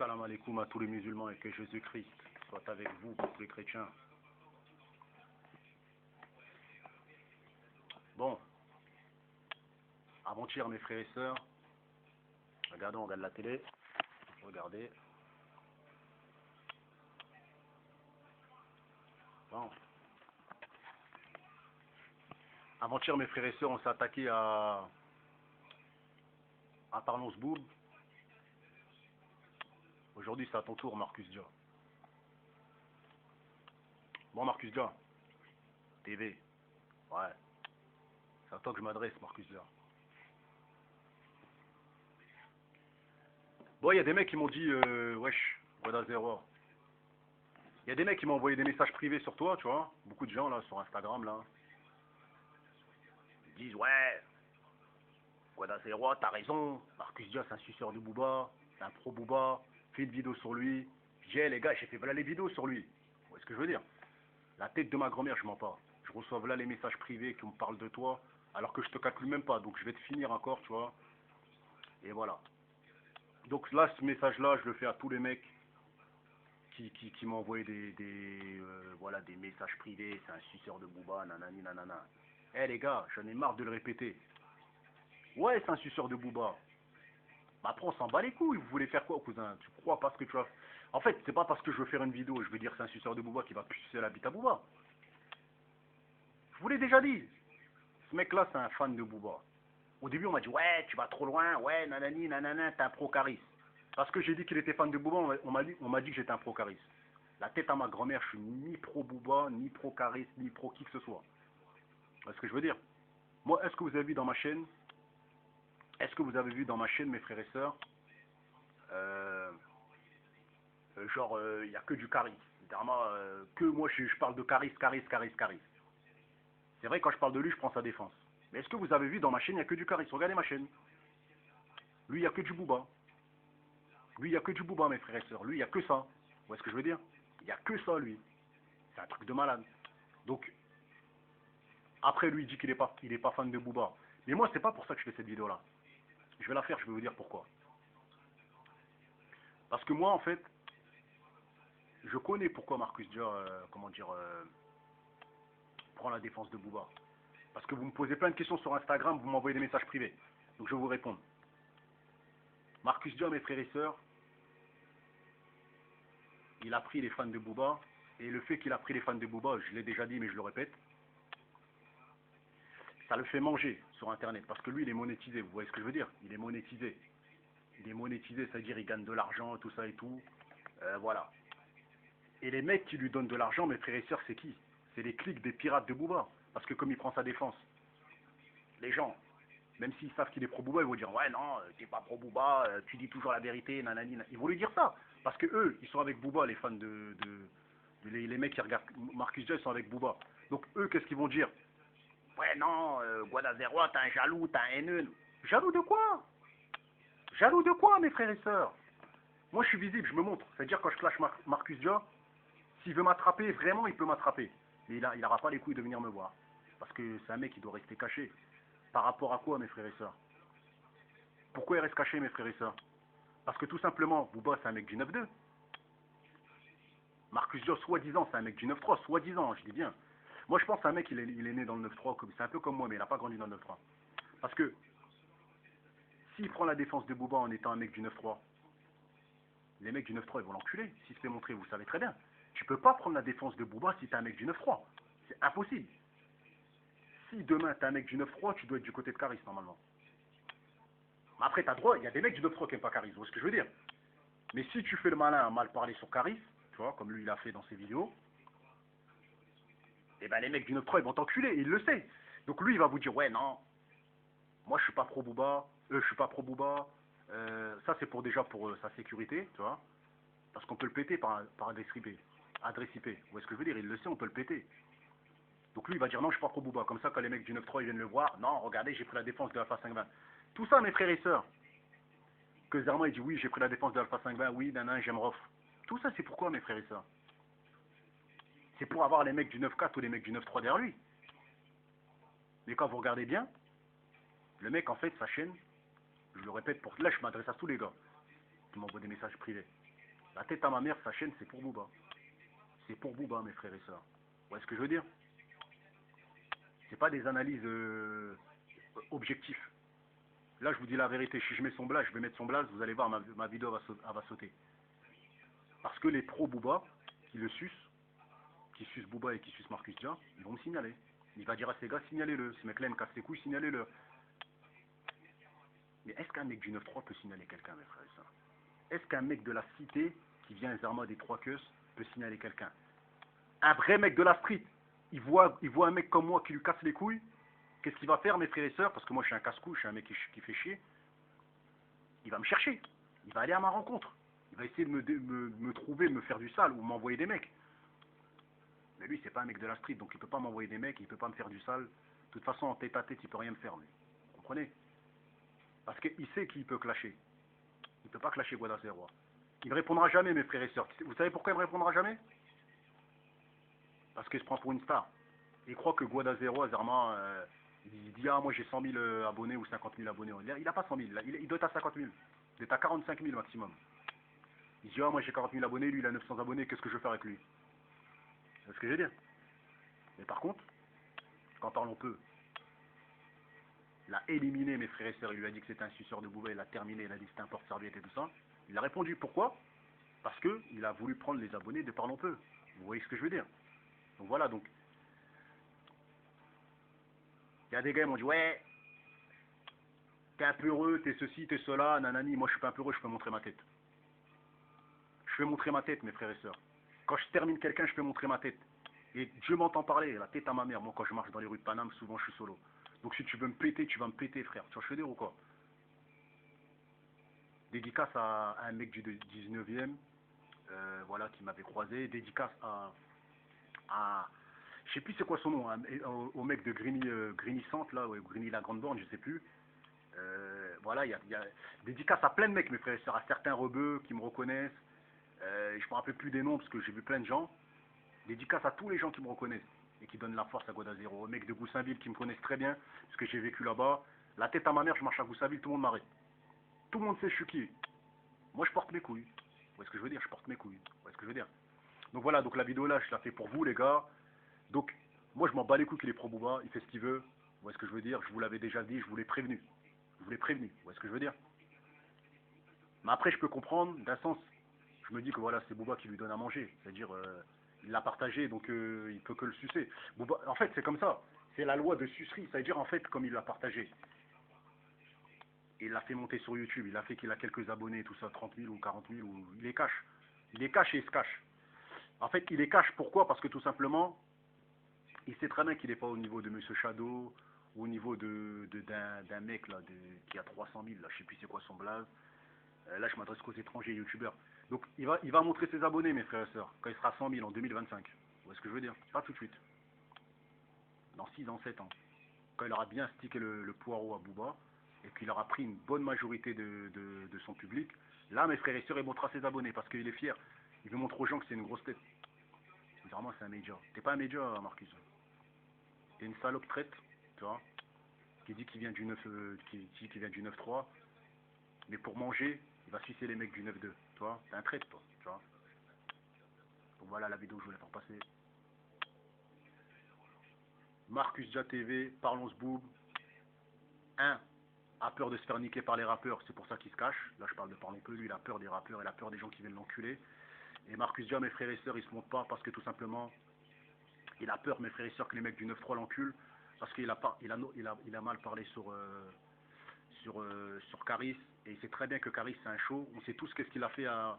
Salam alaikum à tous les musulmans et que Jésus-Christ soit avec vous, tous les chrétiens. Bon, avant-hier mes frères et sœurs, regardez, on regarde la télé, regardez. Bon. Avant-hier mes frères et sœurs, on s'est attaqué à Tarnous Boub. Aujourd'hui c'est à ton tour Marcus Dia. Bon Marcus Dia, TV, ouais. C'est à toi que je m'adresse, Marcus Dia. Bon, il y a des mecs qui m'ont dit, wesh, Wada Zero. Il y a des mecs qui m'ont envoyé des messages privés sur toi, tu vois. Beaucoup de gens, là, sur Instagram, là. Ils disent, ouais, Wada Zero, t'as raison. Marcus Dia, c'est un suceur de Booba. C'est un pro Booba. Fais une vidéo sur lui. Je dis, hey, les gars, j'ai fait voilà les vidéos sur lui. Vous voyez ce que je veux dire? La tête de ma grand-mère, je mens pas. Je reçois là les messages privés qui me parlent de toi, alors que je te calcule même pas. Donc je vais te finir encore, tu vois. Et voilà. Donc là, ce message-là, je le fais à tous les mecs qui m'ont envoyé voilà, des messages privés. C'est un suceur de Booba, nanani, nanana. Eh les gars, j'en ai marre de le répéter. Ouais, c'est un suceur de Booba. Bah après, on s'en bat les couilles. Vous voulez faire quoi, cousin? Tu crois parce que tu vas... En fait, c'est pas parce que je veux faire une vidéo, je veux dire que c'est un suceur de Booba qui va sucer la bite à Booba. Je vous l'ai déjà dit. Ce mec-là, c'est un fan de Booba. Au début, on m'a dit, ouais, tu vas trop loin, ouais, nanani, nanana, t'es un pro-Caris. Parce que j'ai dit qu'il était fan de Booba, on m'a dit que j'étais un pro-Caris. La tête à ma grand-mère, je suis ni pro-Booba, ni pro-Caris, ni pro qui que ce soit. C'est ce que je veux dire. Moi, est-ce que vous avez vu dans ma chaîne, mes frères et sœurs, genre, il n'y a que du Caris. Littéralement, que moi, je parle de Caris. C'est vrai, quand je parle de lui, je prends sa défense. Mais est-ce que vous avez vu dans ma chaîne, il n'y a que du Caris? Regardez ma chaîne. Lui, il n'y a que du Booba. Lui, il n'y a que du Booba, mes frères et sœurs. Lui, il n'y a que ça. Vous voyez ce que je veux dire? Il n'y a que ça, lui. C'est un truc de malade. Donc, après, lui, il dit qu'il n'est pas fan de Booba. Mais moi, c'est pas pour ça que je fais cette vidéo-là. Je vais la faire, je vais vous dire pourquoi. Parce que moi, en fait, je connais pourquoi Marcus Dia, prend la défense de Booba. Parce que vous me posez plein de questions sur Instagram, vous m'envoyez des messages privés. Donc, je vais vous répondre. Marcus Dia, mes frères et sœurs, il a pris les fans de Booba. Et le fait qu'il a pris les fans de Booba, je l'ai déjà dit, mais je le répète, ça le fait manger sur Internet. Parce que lui, il est monétisé. Vous voyez ce que je veux dire? Il est monétisé. Il est monétisé, c'est-à-dire il gagne de l'argent, tout ça et tout. Voilà. Et les mecs qui lui donnent de l'argent, mes frères et sœurs, c'est qui? C'est les clics des pirates de Booba. Parce que comme il prend sa défense, les gens, même s'ils savent qu'il est pro Booba, ils vont dire ouais non, t'es pas pro Booba, tu dis toujours la vérité, nanani. Ils vont lui dire ça. Parce que eux, ils sont avec Booba, les fans les mecs qui regardent Marcus Dia, ils sont avec Booba. Donc eux, qu'est-ce qu'ils vont dire? Ouais non, Guada Zero, t'es un jaloux, t'es un haineux. Jaloux de quoi? Jaloux de quoi, mes frères et sœurs? Moi, je suis visible, je me montre. C'est-à-dire, quand je clash Marcus Dia, s'il veut m'attraper, vraiment, il peut m'attraper. Mais il n'aura pas les couilles de venir me voir. Parce que c'est un mec qui doit rester caché. Par rapport à quoi, mes frères et sœurs? Pourquoi il reste caché, mes frères et sœurs? Parce que tout simplement, Booba, c'est un mec du 9-2. Marcus Dia, soi-disant, c'est un mec du 9-3. Soi-disant, je dis bien. Moi, je pense que c'est un mec, il est né dans le 9-3. C'est un peu comme moi, mais il n'a pas grandi dans le 9-3. Parce que, s'il prend la défense de Booba en étant un mec du 9-3, les mecs du 9-3, ils vont l'enculer. Si c'est montré, vous savez très bien. Tu peux pas prendre la défense de Booba si t'es un mec du 9-3. C'est impossible. Si demain t'es un mec du 9-3, tu dois être du côté de Caris, normalement. Mais après, t'as droit, il y a des mecs du 9-3 qui n'aiment pas Caris, vous voyez ce que je veux dire? Mais si tu fais le malin à mal parler sur Caris, tu vois, comme lui il a fait dans ses vidéos, et ben les mecs du 9-3, ils vont t'enculer, il le sait. Donc lui, il va vous dire, ouais, non, moi je suis pas pro Booba, je suis pas pro Booba, ça c'est déjà pour sa sécurité, tu vois. Parce qu'on peut le péter par adresse IP. Vous voyez ce que je veux dire? Il le sait, on peut le péter. Donc lui, il va dire non, je suis pas pro Booba. Comme ça, quand les mecs du 9-3 ils viennent le voir, non, regardez, j'ai pris la défense de Alpha 520. Tout ça, mes frères et sœurs, que Zerma, il dit oui, j'ai pris la défense de Alpha 520, oui, nanana, j'aime Rof. Tout ça, c'est pourquoi, mes frères et sœurs? C'est pour avoir les mecs du 9-4 ou les mecs du 9-3 derrière lui. Mais quand vous regardez bien, le mec, en fait, sa chaîne, je le répète, là, je m'adresse à tous les gars qui m'envoient des messages privés. La tête à ma mère, sa chaîne, c'est pour Booba. C'est pour Booba, mes frères et sœurs. Vous voyez ce que je veux dire? C'est pas des analyses objectives. Là, je vous dis la vérité. Si je mets son blaze, je vais mettre son blaze, vous allez voir, ma vidéo va sauter. Parce que les pros Booba, qui le sucent, qui sucent Booba et qui sucent Marcus Dia, ils vont me signaler. Il va dire à ces gars, signalez-le. Ce mec-là, il me casse les couilles, signalez-le. Mais est-ce qu'un mec du 9-3 peut signaler quelqu'un, mes frères et sœurs? Est-ce qu'un mec de la cité, qui vient les armes des trois queues, peut signaler quelqu'un? Un vrai mec de la street, il voit un mec comme moi qui lui casse les couilles, qu'est-ce qu'il va faire, mes frères et sœurs? Parce que moi, je suis un casse-couille, je suis un mec qui fait chier. Il va me chercher. Il va aller à ma rencontre. Il va essayer de me trouver, de me faire du sale ou m'envoyer des mecs. Mais lui, c'est pas un mec de la street, donc il peut pas m'envoyer des mecs, il peut pas me faire du sale. De toute façon, en tête à tête, il peut rien me faire, lui. Vous comprenez? Parce qu'il sait qu'il peut clasher. Il peut pas clasher Guada Zero. Il me répondra jamais, mes frères et sœurs. Vous savez pourquoi il me répondra jamais? Parce qu'il se prend pour une star. Il croit que Guada Zero, Zerma, il dit, ah, moi j'ai 100 000 abonnés ou 50 000 abonnés. Il a pas 100 000, il doit être à 50 000. Il est à 45 000 maximum. Il dit, ah, moi j'ai 40 000 abonnés, lui il a 900 abonnés, qu'est-ce que je veux faire avec lui? C'est ce que je veux dire. Mais par contre, quand parlons peu, il a éliminé mes frères et sœurs, il lui a dit que c'était un suceur de Booba, il a terminé, il a dit que c'était un porte-serviette et tout ça. Il a répondu, pourquoi? Parce qu'il a voulu prendre les abonnés de Parlons peu. Vous voyez ce que je veux dire? Donc voilà, donc, il y a des gars qui m'ont dit, ouais, t'es un peu heureux, t'es ceci, t'es cela, nanani. Moi je suis pas un peu heureux, je peux montrer ma tête. Je fais montrer ma tête, mes frères et sœurs. Quand je termine quelqu'un, je fais montrer ma tête. Et Dieu m'entend parler, la tête à ma mère. Moi, quand je marche dans les rues de Paname, souvent je suis solo. Donc si tu veux me péter, tu vas me péter, frère. Tu vois, je veux dire ou quoi? Dédicace à un mec du 19e, voilà, qui m'avait croisé. Dédicace à je sais plus c'est quoi son nom, hein, au mec de Grigny Centre, là, ouais, Grigny la Grande Borne, je sais plus. Voilà, il y a dédicace à plein de mecs, mes frères et sœurs, à certains rebeux qui me reconnaissent. Je me rappelle plus des noms parce que j'ai vu plein de gens. Dédicace à tous les gens qui me reconnaissent et qui donnent la force à Guada Zero. Aux mecs de Goussainville qui me connaissent très bien, parce que j'ai vécu là-bas. La tête à ma mère, je marche à Goussainville, tout le monde m'arrête. Tout le monde sait je suis qui. Moi, je porte mes couilles. Vous voyez ce que je veux dire? Je porte mes couilles. Vous voyez ce que je veux dire? Donc voilà, donc la vidéo là, je la fais pour vous, les gars. Donc, moi, je m'en bats les couilles qu'il est pro Booba, il fait ce qu'il veut. Vous voyez ce que je veux dire? Je vous l'avais déjà dit, je vous l'ai prévenu. Je vous l'ai prévenu. Vous voyez ce que je veux dire? Mais après, je peux comprendre, d'un sens, je me dis que voilà, c'est Booba qui lui donne à manger. C'est-à-dire, il l'a partagé, donc il peut que le sucer. Booba, en fait, c'est comme ça. C'est la loi de sucerie. C'est-à-dire, en fait, comme il l'a partagé, il l'a fait monter sur YouTube, il a fait qu'il a quelques abonnés, tout ça, 30 000 ou 40 000, ou il les cache. Il les cache et il se cache. En fait, il les cache pourquoi? Parce que tout simplement, il sait très bien qu'il n'est pas au niveau de Monsieur Shadow, ou au niveau d'un mec là, qui a 300 000, là, je sais plus c'est quoi son blaze. Là, je m'adresse qu'aux étrangers youtubeurs. Donc, il va montrer ses abonnés, mes frères et sœurs, quand il sera 100 000 en 2025. Vous voyez ce que je veux dire? Pas tout de suite. Dans 6 ans, 7 ans. Quand il aura bien stické le poireau à Booba, et qu'il aura pris une bonne majorité de son public, là, mes frères et sœurs, il montrera ses abonnés, parce qu'il est fier. Il veut montrer aux gens que c'est une grosse tête. Vraiment, c'est un média. T'es pas un média, Marcus. T'es une salope traite, tu vois, qui dit qu'il vient du 9, qui dit qu'il vient du 9-3, mais pour manger, il va sucer les mecs du 9-2, tu vois. T'es un traite, toi, tu vois. Donc voilà la vidéo que je voulais faire passer. Marcus Dia TV, Parlons Boob. 1 a peur de se faire niquer par les rappeurs, c'est pour ça qu'il se cache. Là je parle de Parlons peu, lui il a peur des rappeurs, il a peur des gens qui viennent l'enculer. Et Marcus Dia, mes frères et sœurs, il se montre pas parce que tout simplement, il a peur, mes frères et sœurs, que les mecs du 9-3 l'enculent, parce qu'il a, pas, il a mal parlé sur Caris, et il sait très bien que Caris c'est un show. On sait tous qu'est-ce qu'il a fait à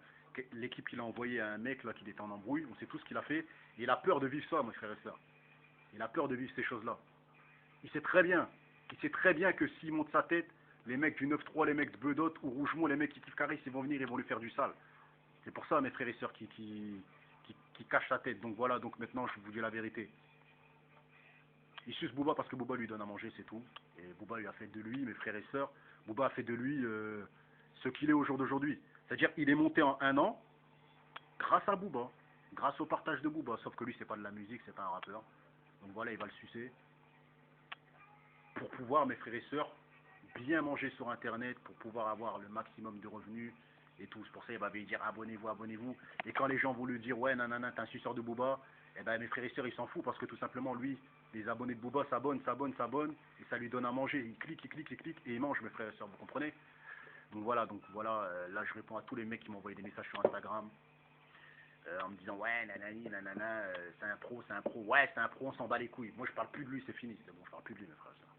l'équipe qu'il a envoyé à un mec là qui était en embrouille, on sait tous ce qu'il a fait, et il a peur de vivre ça, mes frères et sœurs. Il a peur de vivre ces choses-là. Il sait très bien que s'il monte sa tête, les mecs du 9-3, les mecs de Bedot ou Rougemont, les mecs qui kiffent Caris, ils vont venir, ils vont lui faire du sale. C'est pour ça, mes frères et sœurs, qui cachent sa tête. Donc voilà, donc maintenant, je vous dis la vérité. Il suce Booba parce que Booba lui donne à manger, c'est tout. Et Booba lui a fait de lui, mes frères et sœurs, Booba a fait de lui ce qu'il est au jour d'aujourd'hui. C'est-à-dire, il est monté en 1 an grâce à Booba, grâce au partage de Booba. Sauf que lui, c'est pas de la musique, c'est pas un rappeur. Donc voilà, il va le sucer. Pour pouvoir, mes frères et sœurs, bien manger sur Internet, pour pouvoir avoir le maximum de revenus et tout. C'est pour ça il m'avait dire abonnez-vous, abonnez-vous. Et quand les gens voulaient dire ouais, nanana, t'es un suceur de Booba, eh ben mes frères et sœurs, ils s'en foutent parce que tout simplement, lui, les abonnés de Booba s'abonnent, et ça lui donne à manger. Il clique, et il mange, mes frères et sœurs, vous comprenez? Donc voilà, là je réponds à tous les mecs qui m'ont envoyé des messages sur Instagram en me disant ouais, nanani, nanana, c'est un pro, ouais, c'est un pro, on s'en bat les couilles. Moi je parle plus de lui, c'est fini, c'est bon, je parle plus de lui, mes frères et sœurs.